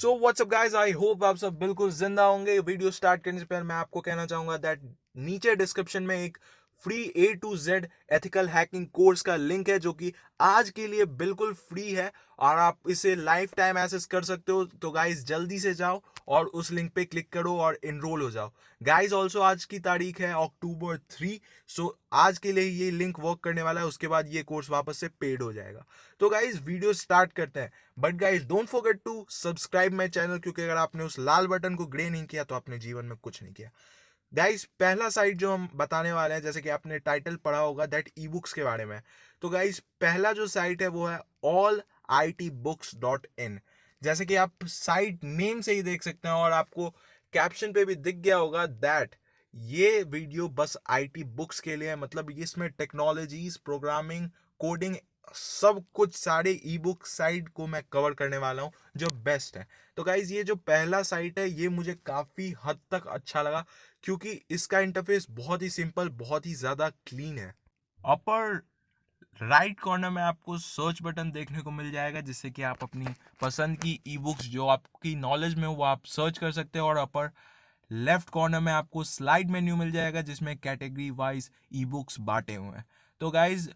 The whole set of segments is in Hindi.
So what's up guys, I hope आप सब बिल्कुल जिंदा होंगे। वीडियो स्टार्ट करने से पहले मैं आपको कहना चाहूंगा दैट नीचे डिस्क्रिप्शन में एक free A to Z ethical hacking course का लिंक है, जो कि आज के लिए बिल्कुल फ्री है और आप इसे लाइफ टाइम एक्सेस कर सकते हो। तो गाइस जल्दी से जाओ और उस लिंक पे क्लिक करो और इनरोल हो जाओ। गाइस ऑल्सो आज की तारीख है October 3। सो आज के लिए ये लिंक वर्क करने वाला है, उसके बाद ये कोर्स वापस से पेड हो जाएगा। तो गाइस वीडियो स्टार्ट करते हैं। But guys don't forget to subscribe my channel, क्योंकि अगर आपने उस लाल बटन को ग्रे नहीं किया तो आपने जीवन में कुछ नहीं किया। गाइस पहला साइट जो हम बताने वाले हैं, जैसे कि आपने टाइटल पढ़ा होगा दैट ई बुक्स के बारे में। तो गाइस पहला जो साइट है वो है allitbooks.in। जैसे कि आप साइट नेम से ही देख सकते हैं और आपको कैप्शन पे भी दिख गया होगा दैट ये वीडियो बस आईटी बुक्स के लिए है। मतलब इसमें टेक्नोलॉजीज, प्रोग्रामिंग, कोडिंग, सब कुछ सारे ई बुक साइट को मैं कवर करने वाला हूँ जो बेस्ट है। तो गाइज ये जो पहला साइट है ये मुझे काफ़ी हद तक अच्छा लगा, क्योंकि इसका इंटरफेस बहुत ही सिंपल, बहुत ही ज़्यादा क्लीन है। अपर राइट कॉर्नर में आपको सर्च बटन देखने को मिल जाएगा, जिससे कि आप अपनी पसंद की ई बुक्स जो आपकी नॉलेज में हो वो आप सर्च कर सकते हैं। और अपर लेफ्ट कॉर्नर में आपको स्लाइड मेन्यू मिल जाएगा, जिसमें कैटेगरी वाइज ई बुक्स बांटे हुए हैं। तो गाइज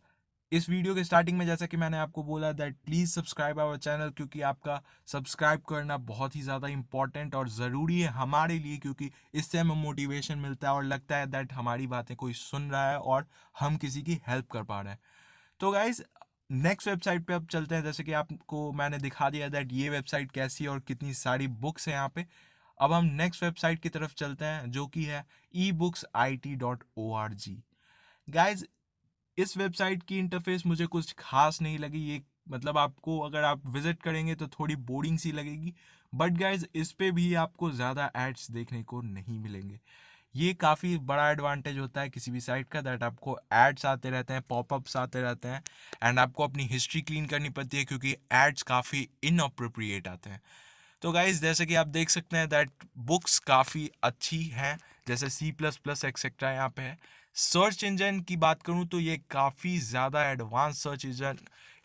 इस वीडियो के स्टार्टिंग में जैसा कि मैंने आपको बोला that please subscribe our channel, क्योंकि आपका सब्सक्राइब करना बहुत ही ज़्यादा इंपॉर्टेंट और ज़रूरी है हमारे लिए, क्योंकि इससे हमें मोटिवेशन मिलता है और लगता है दैट हमारी बातें कोई सुन रहा है और हम किसी की हेल्प कर पा रहे हैं। तो गाइज नेक्स्ट वेबसाइट पे अब चलते हैं। जैसे कि आपको मैंने दिखा दिया दैट ये वेबसाइट कैसी है और कितनी सारी बुक्स हैं यहाँ पे। अब हम नेक्स्ट वेबसाइट की तरफ चलते हैं, जो कि है ebooks.it.org। गाइज इस वेबसाइट की इंटरफेस मुझे कुछ खास नहीं लगी। ये मतलब आपको अगर आप विजिट करेंगे तो थोड़ी बोरिंग सी लगेगी। बट गाइज इस पे भी आपको ज़्यादा एड्स देखने को नहीं मिलेंगे। ये काफ़ी बड़ा एडवांटेज होता है किसी भी साइट का, दैट आपको एड्स आते रहते हैं, पॉपअप्स आते रहते हैं एंड आपको अपनी हिस्ट्री क्लीन करनी पड़ती है, क्योंकि एड्स काफ़ी इनअप्रोप्रिएट आते हैं। तो गाइज जैसे कि आप देख सकते हैं दैट बुक्स काफ़ी अच्छी हैं, जैसे C++ एक्सेट्रा यहाँ पे है। सर्च इंजन की बात करूँ तो ये काफ़ी ज़्यादा एडवांस सर्च इंजन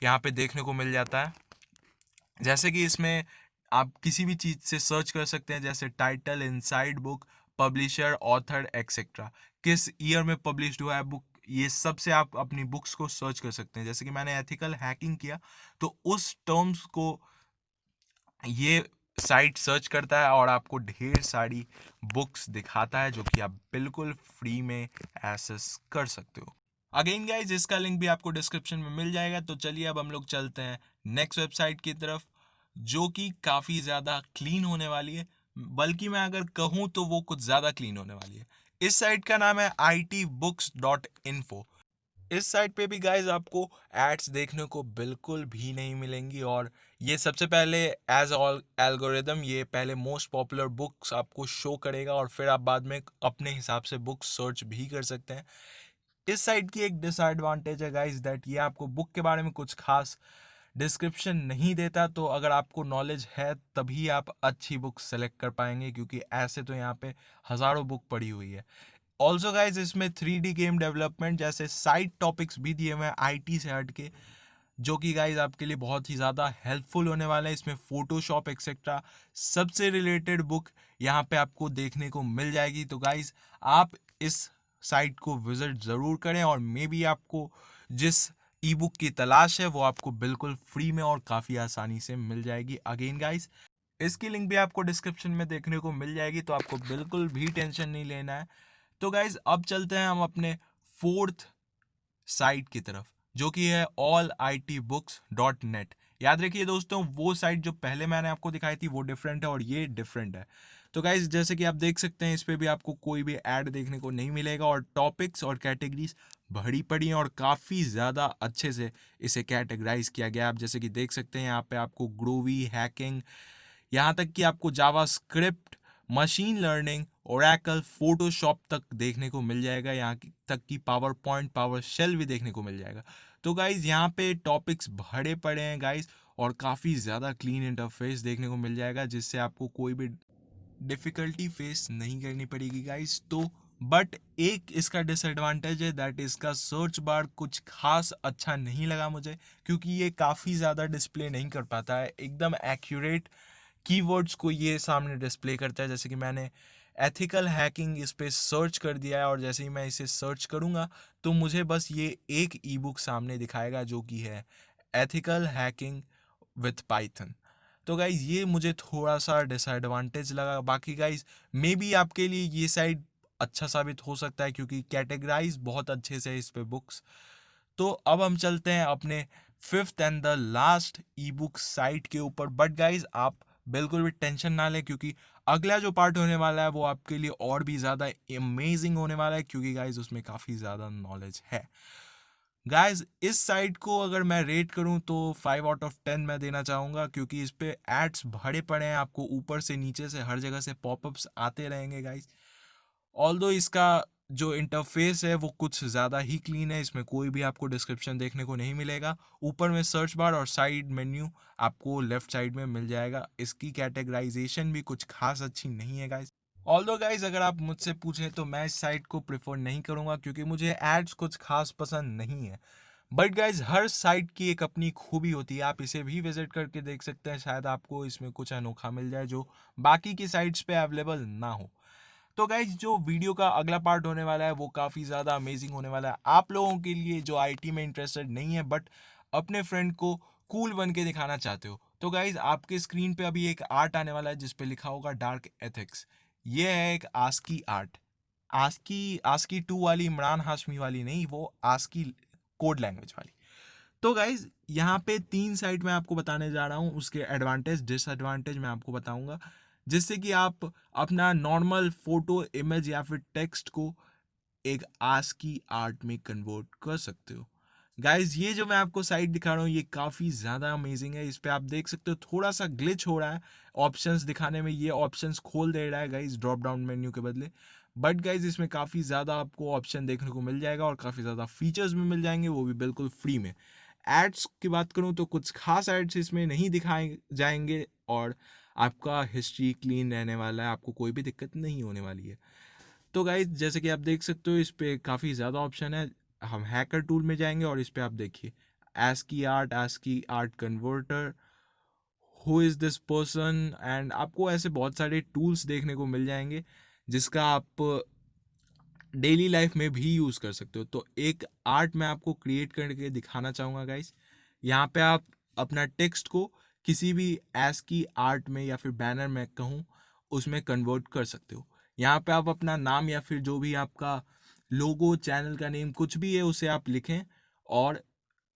यहाँ पे देखने को मिल जाता है। जैसे कि इसमें आप किसी भी चीज़ से सर्च कर सकते हैं, जैसे title, inside book, publisher, author etcetera, किस ईयर में पब्लिश्ड हुआ है बुक, ये सब से आप अपनी बुक्स को सर्च कर सकते हैं। जैसे कि मैंने एथिकल हैकिंग किया तो उस टर्म्स को ये साइट सर्च करता है और आपको ढेर सारी बुक्स दिखाता है, जो कि आप बिल्कुल फ्री में एक्सेस कर सकते हो। अगेन गाइज इसका लिंक भी आपको डिस्क्रिप्शन में मिल जाएगा। तो चलिए अब हम लोग चलते हैं नेक्स्ट वेबसाइट की तरफ, जो कि काफ़ी ज़्यादा क्लीन होने वाली है। बल्कि मैं अगर कहूँ तो वो कुछ ज़्यादा क्लीन होने वाली है। इस साइट का नाम है itbooks.info। इस साइट पे भी गाइज आपको एड्स देखने को बिल्कुल भी नहीं मिलेंगी, और ये सबसे पहले एज ऑल एल्गोरिदम ये पहले मोस्ट पॉपुलर बुक्स आपको शो करेगा और फिर आप बाद में अपने हिसाब से बुक सर्च भी कर सकते हैं। इस साइट की एक डिसएडवांटेज है गाइज दैट ये आपको बुक के बारे में कुछ खास डिस्क्रिप्शन नहीं देता। तो अगर आपको नॉलेज है तभी आप अच्छी बुक सेलेक्ट कर पाएंगे, क्योंकि ऐसे तो यहाँ पे हज़ारों बुक पड़ी हुई है। ऑल्सो गाइज इसमें 3D गेम डेवलपमेंट जैसे साइड टॉपिक्स भी दिए हुए हैं आईटी से हट के, जो कि गाइज आपके लिए बहुत ही ज़्यादा हेल्पफुल होने वाला है। इसमें फोटोशॉप एक्सेट्रा सबसे रिलेटेड बुक यहाँ पे आपको देखने को मिल जाएगी। तो गाइज आप इस साइट को विजिट ज़रूर करें और मे बी आपको जिस ई बुक की तलाश है वो आपको बिल्कुल फ्री में और काफ़ी आसानी से मिल जाएगी। अगेन गाइज इसकी लिंक भी आपको डिस्क्रिप्शन में देखने को मिल जाएगी, तो आपको बिल्कुल भी टेंशन नहीं लेना है। तो गाइज अब चलते हैं हम अपने फोर्थ साइट की तरफ, जो कि है allitbooks.net। याद रखिए दोस्तों, वो साइट जो पहले मैंने आपको दिखाई थी वो डिफरेंट है और ये डिफरेंट है। तो गाइज जैसे कि आप देख सकते हैं इस पे भी आपको कोई भी ऐड देखने को नहीं मिलेगा, और टॉपिक्स और कैटेगरीज भरी पड़ी हैं और काफ़ी ज़्यादा अच्छे से इसे कैटेगराइज किया गया। आप जैसे कि देख सकते हैं यहाँ पे आपको ग्रोवी, हैकिंग, यहाँ तक कि आपको JavaScript, machine learning, Oracle, Photoshop तक देखने को मिल जाएगा। यहाँ तक कि पावर पॉइंट, पावर शेल भी देखने को मिल जाएगा। तो गाइज यहाँ पे टॉपिक्स भरे पड़े हैं गाइज, और काफ़ी ज़्यादा क्लीन इंटरफेस देखने को मिल जाएगा, जिससे आपको कोई भी डिफ़िकल्टी फेस नहीं करनी पड़ेगी गाइज। तो बट एक इसका डिसएडवांटेज है दैट इसका सर्च बार कुछ खास अच्छा नहीं लगा मुझे, क्योंकि ये काफ़ी ज़्यादा डिस्प्ले नहीं कर पाता है एकदम एक्यूरेट कीवर्ड्स को ये सामने डिस्प्ले करता है। जैसे कि मैंने एथिकल हैकिंग इस पे सर्च कर दिया है, और जैसे ही मैं इसे सर्च करूँगा तो मुझे बस ये एक ई बुक सामने दिखाएगा जो कि है एथिकल हैकिंग विथ पाइथन। तो गाइज ये मुझे थोड़ा सा डिसएडवांटेज लगा। बाकी गाइज मे बी आपके लिए ये साइट अच्छा साबित हो सकता है, क्योंकि कैटेगराइज बहुत अच्छे से है इस पे बुक्स। तो अब हम चलते हैं अपने fifth and the last E book site के ऊपर। बट गाइज आप बिल्कुल भी टेंशन ना लें, क्योंकि अगला जो पार्ट होने वाला है वो आपके लिए और भी ज़्यादा अमेजिंग होने वाला है, क्योंकि गाइज उसमें काफ़ी ज़्यादा नॉलेज है। गाइज इस साइट को अगर मैं रेट करूं तो 5 आउट ऑफ 10 मैं देना चाहूँगा, क्योंकि इस पे एड्स भरे पड़े हैं, आपको ऊपर से नीचे से हर जगह से पॉपअप्स आते रहेंगे गाइज। ऑल्दो इसका जो इंटरफेस है वो कुछ ज़्यादा ही क्लीन है, इसमें कोई भी आपको डिस्क्रिप्शन देखने को नहीं मिलेगा। ऊपर में सर्च बार और साइड मेन्यू आपको लेफ्ट साइड में मिल जाएगा। इसकी कैटेगराइजेशन भी कुछ खास अच्छी नहीं है गाइज। ऑल्दो गाइज अगर आप मुझसे पूछें तो मैं इस साइट को प्रेफर नहीं करूँगा, क्योंकि मुझे एड्स कुछ खास पसंद नहीं है। बट गाइज हर साइट की एक अपनी खूबी होती है, आप इसे भी विजिट करके देख सकते हैं, शायद आपको इसमें कुछ अनोखा मिल जाए जो बाकी की साइट्स पे अवेलेबल ना हो। तो गाइज जो वीडियो का अगला पार्ट होने वाला है वो काफ़ी ज़्यादा अमेजिंग होने वाला है आप लोगों के लिए जो आईटी में इंटरेस्टेड नहीं है, बट अपने फ्रेंड को कूल बन के दिखाना चाहते हो। तो गाइज आपके स्क्रीन पे अभी एक आर्ट आने वाला है जिस पे लिखा होगा डार्क एथिक्स। ये है एक आस्की आर्ट। आस्की आस्की 2 वाली, इमरान हाशमी वाली नहीं, वो आस्की कोड लैंग्वेज वाली। तो गाइज यहाँ पे 3 साइड मैं आपको बताने जा रहा हूँ, उसके एडवांटेज डिसएडवांटेज मैं आपको बताऊंगा, जिससे कि आप अपना नॉर्मल फोटो, इमेज या फिर टेक्स्ट को एक आस्की आर्ट में कन्वर्ट कर सकते हो। गाइज ये जो मैं आपको साइट दिखा रहा हूँ ये काफ़ी ज़्यादा अमेजिंग है। इस पे आप देख सकते हो थोड़ा सा ग्लिच हो रहा है ऑप्शंस दिखाने में, ये ऑप्शंस खोल दे रहा है गाइज ड्रॉप डाउन मेन्यू के बदले। बट गाइज इसमें काफ़ी ज़्यादा आपको ऑप्शन देखने को मिल जाएगा और काफ़ी ज़्यादा फीचर्स भी मिल जाएंगे, वो भी बिल्कुल फ्री में। एड्स की बात करूँ तो कुछ खास एड्स इसमें नहीं दिखाए जाएंगे, और आपका हिस्ट्री क्लीन रहने वाला है, आपको कोई भी दिक्कत नहीं होने वाली है। तो गाइज जैसे कि आप देख सकते हो इस पे काफ़ी ज़्यादा ऑप्शन है। हम हैकर टूल में जाएंगे और इस पे आप देखिए ASCII art converter, who is this person, and आपको ऐसे बहुत सारे टूल्स देखने को मिल जाएंगे जिसका आप डेली लाइफ में भी यूज़ कर सकते हो। तो एक आर्ट मैं आपको क्रिएट करके दिखाना चाहूँगा गाइस। यहाँ पे आप अपना टेक्स्ट को किसी भी एस की आर्ट में या फिर बैनर में कहूँ उसमें कन्वर्ट कर सकते हो। यहाँ पे आप अपना नाम या फिर जो भी आपका लोगो, चैनल का नेम कुछ भी है उसे आप लिखें, और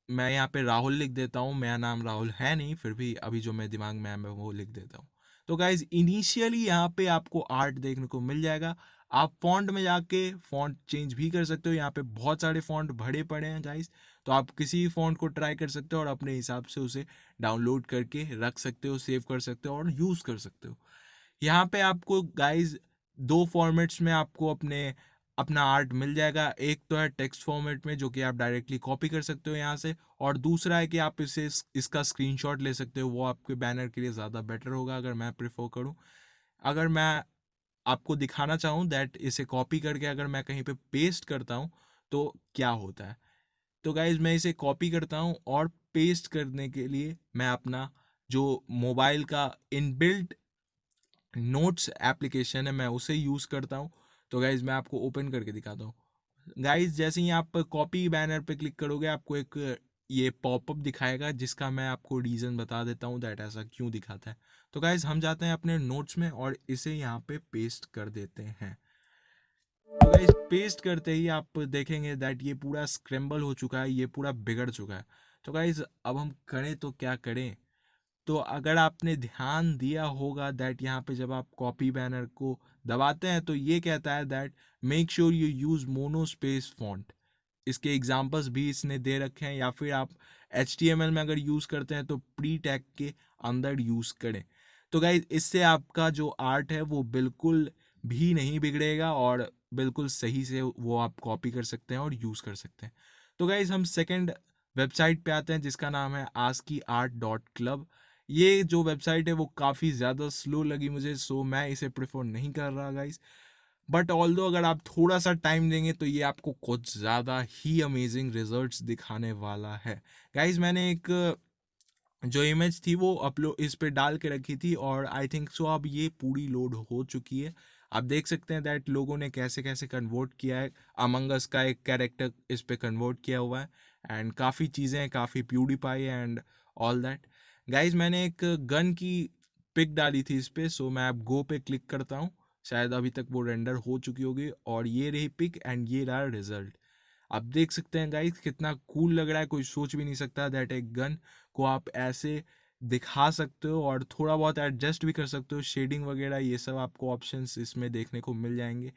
मैं यहाँ पे राहुल लिख देता हूँ। मेरा नाम राहुल है नहीं, फिर भी अभी जो मेरे दिमाग में है मैं वो लिख देता हूँ। तो गाइज इनिशियली यहाँ पे आपको आर्ट देखने को मिल जाएगा। आप फॉन्ट में जाके फॉन्ट चेंज भी कर सकते हो, यहाँ पे बहुत सारे फॉन्ट भरे पड़े हैं गाइज। तो आप किसी भी फॉन्ट को ट्राई कर सकते हो और अपने हिसाब से उसे डाउनलोड करके रख सकते हो, सेव कर सकते हो और यूज़ कर सकते हो। यहाँ पे आपको गाइज 2 फॉर्मेट्स में आपको अपना आर्ट मिल जाएगा। एक तो है टेक्स्ट फॉर्मेट में जो कि आप डायरेक्टली कॉपी कर सकते हो यहाँ से, और दूसरा है कि आप इसका स्क्रीनशॉट ले सकते हो, वो आपके बैनर के लिए ज़्यादा बेटर होगा अगर मैं प्रेफर करूँ। अगर मैं आपको दिखाना चाहूँ दैट इसे कॉपी करके अगर मैं कहीं पे पेस्ट करता हूँ तो क्या होता है। तो गाइज मैं इसे कॉपी करता हूँ और पेस्ट करने के लिए मैं अपना जो मोबाइल का इनबिल्ट नोट्स एप्लीकेशन है मैं उसे यूज़ करता हूँ। तो गाइज मैं आपको ओपन करके दिखाता हूँ। गाइज जैसे ही आप कॉपी बैनर पे क्लिक करोगे आपको एक ये पॉपअप दिखाएगा, जिसका मैं आपको रीज़न बता देता हूँ दैट ऐसा क्यों दिखाता है। तो गाइज हम जाते हैं अपने नोट्स में और इसे यहाँ पे पेस्ट कर देते हैं। तो गाइज पेस्ट करते ही आप देखेंगे दैट ये पूरा स्क्रैम्बल हो चुका है, ये पूरा बिगड़ चुका है। तो गाइज अब हम करें तो क्या करें। तो अगर आपने ध्यान दिया होगा दैट यहाँ पे जब आप कॉपी बैनर को दबाते हैं तो ये कहता है that make sure you use mono space font. इसके एग्जांपल्स भी इसने दे रखे हैं, या फिर आप HTML में अगर यूज़ करते हैं तो प्री टैग के अंदर यूज़ करें। तो गाइज इससे आपका जो आर्ट है वो बिल्कुल भी नहीं बिगड़ेगा और बिल्कुल सही से वो आप कॉपी कर सकते हैं और यूज़ कर सकते हैं। तो गाइज हम सेकंड वेबसाइट पे आते हैं जिसका नाम है ASCIiart.club। ये जो वेबसाइट है वो काफ़ी ज़्यादा स्लो लगी मुझे, सो मैं इसे प्रेफर नहीं कर रहा गाइज। बट ऑल्दो अगर आप थोड़ा सा टाइम देंगे तो ये आपको कुछ ज़्यादा ही अमेजिंग रिजल्ट्स दिखाने वाला है। गाइज मैंने एक जो इमेज थी वो अपलोड इस पे डाल के रखी थी, और आई थिंक सो अब ये पूरी लोड हो चुकी है। आप देख सकते हैं दैट लोगों ने कैसे कैसे कन्वर्ट किया है। अमंग अस का एक कैरेक्टर इस पे कन्वर्ट किया हुआ है, एंड काफ़ी चीज़ें हैं, काफ़ी PewDiePie and all that. Guys मैंने एक गन की पिक डाली थी इस पे, सो मैं अब गो पे क्लिक करता हूँ। शायद अभी तक वो रेंडर हो चुकी होगी, और ये रही पिक एंड ये रहा रिजल्ट। आप देख सकते हैं गाइस कितना कूल लग रहा है, कोई सोच भी नहीं सकता दैट एक गन को आप ऐसे दिखा सकते हो, और थोड़ा बहुत एडजस्ट भी कर सकते हो, शेडिंग वगैरह ये सब आपको ऑप्शंस इसमें देखने को मिल जाएंगे।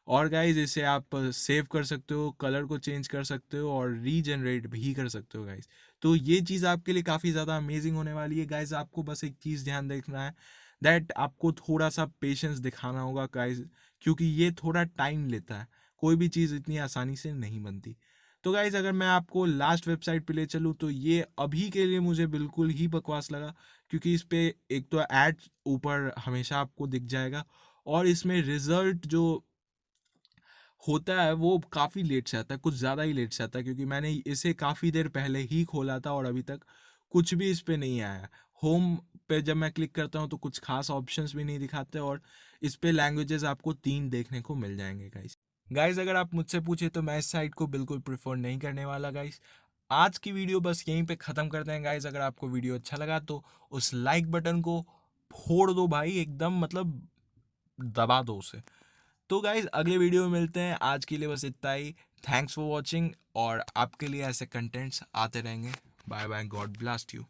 और गाइज इसे आप सेव कर सकते हो, कलर को चेंज कर सकते हो, और रीजनरेट भी कर सकते हो गाइज। तो ये चीज़ आपके लिए काफ़ी ज़्यादा अमेजिंग होने वाली है गाइज। आपको बस एक चीज़ ध्यान देखना है दैट आपको थोड़ा सा पेशेंस दिखाना होगा गाइज, क्योंकि ये थोड़ा टाइम लेता है, कोई भी चीज़ इतनी आसानी से नहीं बनती। तो गाइज अगर मैं आपको लास्ट वेबसाइट पे ले चलूँ तो ये अभी के लिए मुझे बिल्कुल ही बकवास लगा, क्योंकि इस पे एक तो ऐड ऊपर हमेशा आपको दिख जाएगा, और इसमें रिजल्ट जो होता है वो काफ़ी लेट से आता है, कुछ ज़्यादा ही लेट से आता है, क्योंकि मैंने इसे काफ़ी देर पहले ही खोला था और अभी तक कुछ भी इस पे नहीं आया। होम पे जब मैं क्लिक करता हूँ तो कुछ खास ऑप्शंस भी नहीं दिखाते, और इस पे लैंग्वेजेस आपको 3 देखने को मिल जाएंगे गाइस। गाइस अगर आप मुझसे पूछे तो मैं इस साइट को बिल्कुल प्रेफर नहीं करने वाला गाइस। आज की वीडियो बस यहीं पे ख़त्म करते हैं गाइस। अगर आपको वीडियो अच्छा लगा तो उस लाइक बटन को फोड़ दो भाई, एकदम मतलब दबा दो उसे। तो गाइज अगले वीडियो में मिलते हैं, आज के लिए बस इतना ही। थैंक्स फॉर वॉचिंग, और आपके लिए ऐसे कंटेंट्स आते रहेंगे। Bye bye, god blast you.